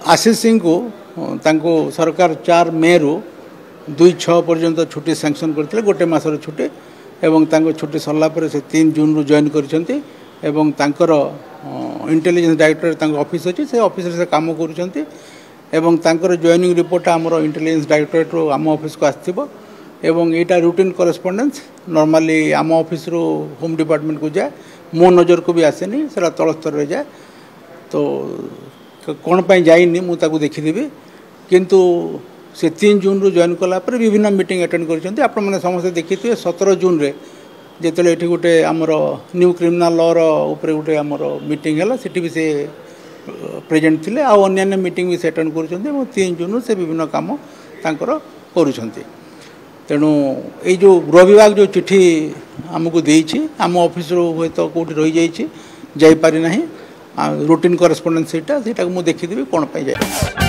आशीष सिंह को सरकार 4 मे रु 2-6 पर्यंत छुट्टी सैंक्शन करते गोटे मसर छुट्टी एवं छुट्टी सरला से 3 जून रु जॉइन कर इंटेलिजेंस डायरेक्टर ऑफिस अच्छी से ऑफिस से काम कर जॉइनिंग रिपोर्ट आमर इंटेलिजेंस डायरेक्टरेट रू आम ऑफिस को आसो एवं यहाँ रूटीन करेस्पंडेंस नॉर्मली आम ऑफिस रू होम डिपार्टमेंट को जाए मो नजर को भी आसेनी से तल स्तर में जाए तो कौन पाई जाइनी मुझे देखीदेवी किंतु से 3 जून रु जॉइन कलापर विभिन्न मीटिंग अटेंड कर आप समस्त देखी 17 जून रे जिते ये गोटे आमर न्यू क्रिमिनाल लॉर उपरे गोटे आमर मीटिंग है से भी से प्रेजेंट थिले आ अन्य मीटिंग भी से अटेंड कर 3 जून से विभिन्न काम तांकर करुछंती तेणु ये जो गृह विभाग जो चिठी आमको देछि आम ऑफिस रो होय तो कोठी रही जाई पारि नाही रूटीन करेस्पोंडेंस सेटा मुझे देखीदेवी कौन पाई जाए।